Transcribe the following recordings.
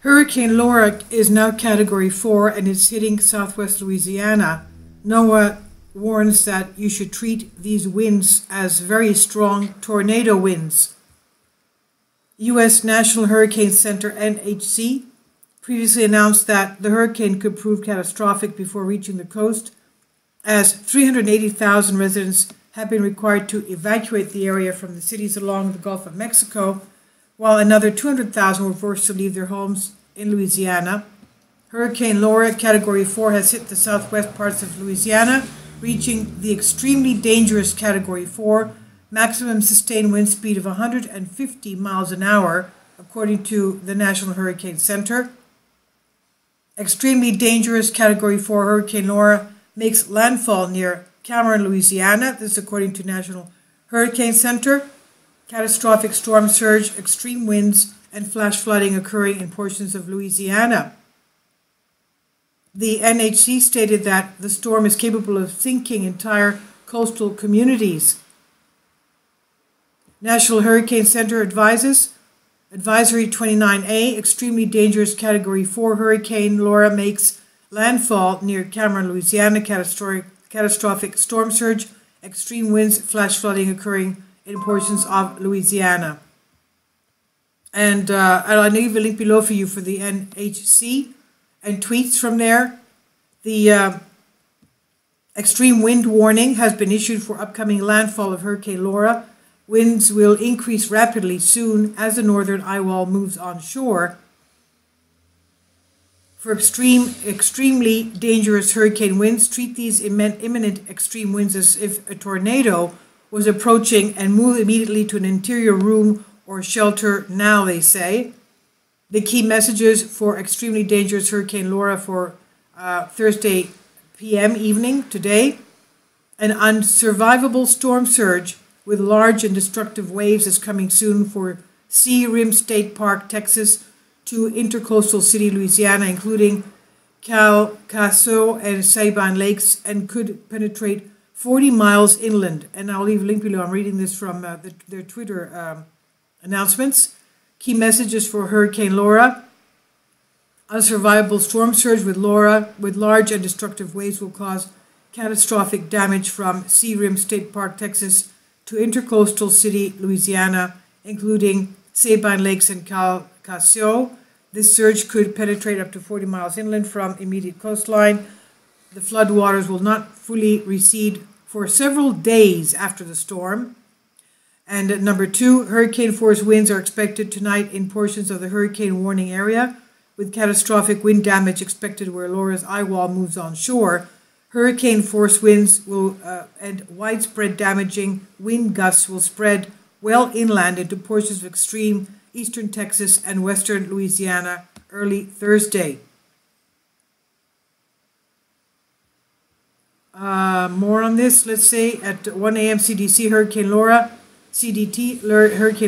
Hurricane Laura is now Category 4 and is hitting southwest Louisiana. NOAA warns that you should treat these winds as very strong tornado winds. U.S. National Hurricane Center (NHC) previously announced that the hurricane could prove catastrophic before reaching the coast, as 380,000 residents have been required to evacuate the area from the cities along the Gulf of Mexico, while another 200,000 were forced to leave their homes in Louisiana. Hurricane Laura, Category 4, has hit the southwest parts of Louisiana, reaching the extremely dangerous Category 4, maximum sustained wind speed of 150 miles an hour, according to the National Hurricane Center. Extremely dangerous Category 4 Hurricane Laura makes landfall near Cameron, Louisiana. This is according to National Hurricane Center. Catastrophic storm surge, extreme winds, and flash flooding occurring in portions of Louisiana. The NHC stated that the storm is capable of sinking entire coastal communities. National Hurricane Center advises, Advisory 29A, extremely dangerous Category 4 Hurricane Laura makes landfall near Cameron, Louisiana. Catastrophic storm surge, extreme winds, flash flooding occurring in portions of Louisiana. And I'll leave a link below for you for the NHC and tweets from there. The extreme wind warning has been issued for upcoming landfall of Hurricane Laura. Winds will increase rapidly soon as the northern eye wall moves onshore. For extremely dangerous hurricane winds, treat these imminent extreme winds as if a tornado was approaching and move immediately to an interior room or shelter now, they say. The key messages for extremely dangerous Hurricane Laura for Thursday p.m. evening today: an unsurvivable storm surge with large and destructive waves is coming soon for Sea Rim State Park, Texas, to intercoastal city Louisiana, including Calcasieu and Sabine Lakes, and could penetrate 40 miles inland. And I'll leave a link below. I'm reading this from their Twitter announcements. Key messages for Hurricane Laura: unsurvivable storm surge with Laura with large and destructive waves will cause catastrophic damage from Sea Rim State Park, Texas, to intercoastal city Louisiana, including Sabine Lakes and Calcasieu. This surge could penetrate up to 40 miles inland from immediate coastline. The flood waters will not fully recede for several days after the storm. And number 2, hurricane force winds are expected tonight in portions of the hurricane warning area, with catastrophic wind damage expected where Laura's eye wall moves onshore. Hurricane force winds and widespread damaging wind gusts will spread well inland into portions of extreme eastern Texas and western Louisiana early Thursday. More on this, let's say at 1 a.m. CDT, Hurricane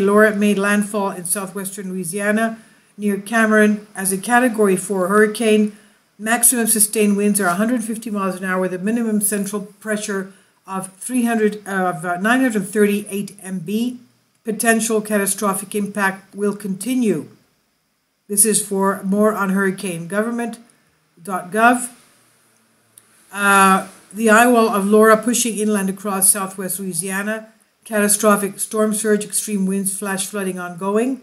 Laura made landfall in southwestern Louisiana near Cameron as a Category 4 hurricane. Maximum sustained winds are 150 miles an hour with a minimum central pressure of 938 MB. Potential catastrophic impact will continue. This is for more on hurricanegovernment.gov. The eye wall of Laura pushing inland across southwest Louisiana. Catastrophic storm surge, extreme winds, flash flooding ongoing.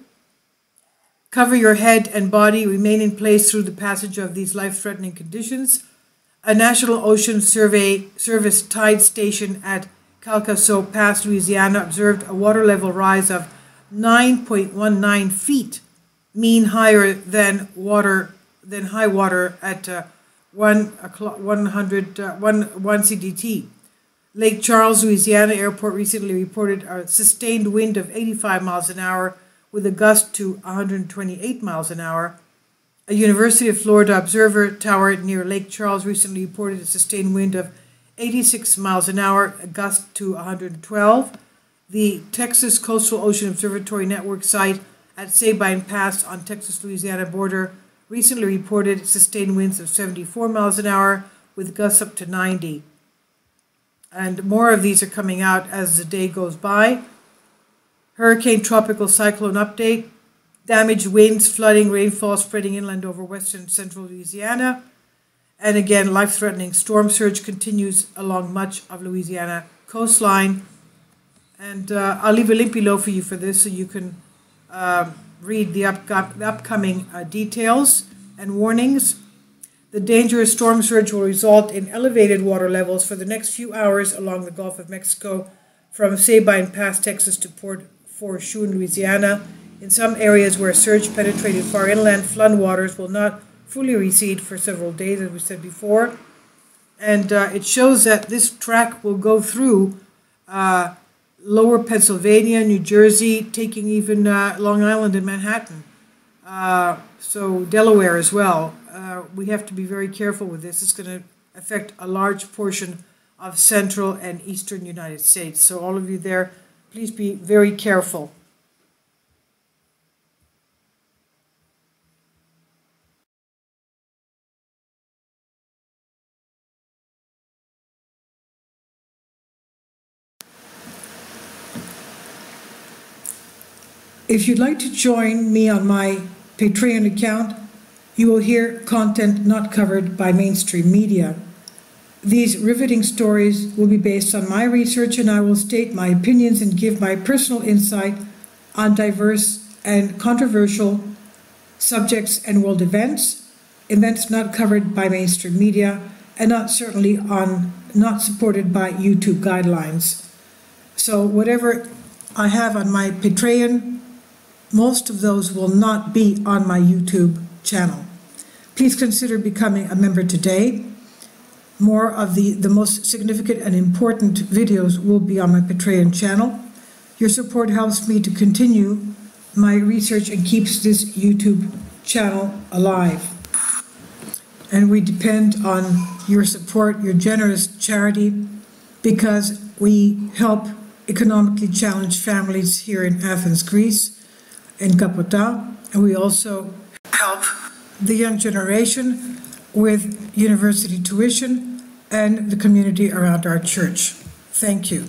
Cover your head and body, remain in place through the passage of these life-threatening conditions. A National Ocean Service tide station at Calcasieu Pass, Louisiana, observed a water level rise of 9.19 feet, mean higher than high water at 1 CDT. Lake Charles, Louisiana Airport recently reported a sustained wind of 85 miles an hour with a gust to 128 miles an hour. A University of Florida observer tower near Lake Charles recently reported a sustained wind of 86 miles an hour, a gust to 112. The Texas Coastal Ocean Observatory Network site at Sabine Pass on Texas-Louisiana border recently reported sustained winds of 74 miles an hour with gusts up to 90. And more of these are coming out as the day goes by. Hurricane Tropical Cyclone Update. damaged winds, flooding, rainfall spreading inland over western and central Louisiana. And again, life-threatening storm surge continues along much of Louisiana coastline. And I'll leave a link below for you for this so you can read the upcoming details and warnings. The dangerous storm surge will result in elevated water levels for the next few hours along the Gulf of Mexico from Sabine Pass, Texas to Port Fourchon, Louisiana. In some areas where surge penetrated far inland, floodwaters will not fully recede for several days, as we said before. And it shows that this track will go through lower Pennsylvania, New Jersey, taking even Long Island and Manhattan. So Delaware as well. We have to be very careful with this. It's going to affect a large portion of central and eastern United States. So all of you there, please be very careful. If you'd like to join me on my Patreon account, you will hear content not covered by mainstream media. These riveting stories will be based on my research, and I will state my opinions and give my personal insight on diverse and controversial subjects and world events not covered by mainstream media, and not supported by YouTube guidelines. So whatever I have on my Patreon, most of those will not be on my YouTube channel. Please consider becoming a member today. More of the most significant and important videos will be on my Patreon channel. Your support helps me to continue my research and keeps this YouTube channel alive. And we depend on your support, your generous charity, because we help economically challenged families here in Athens, Greece, in Kapota, and we also help the young generation with university tuition and the community around our church. Thank you.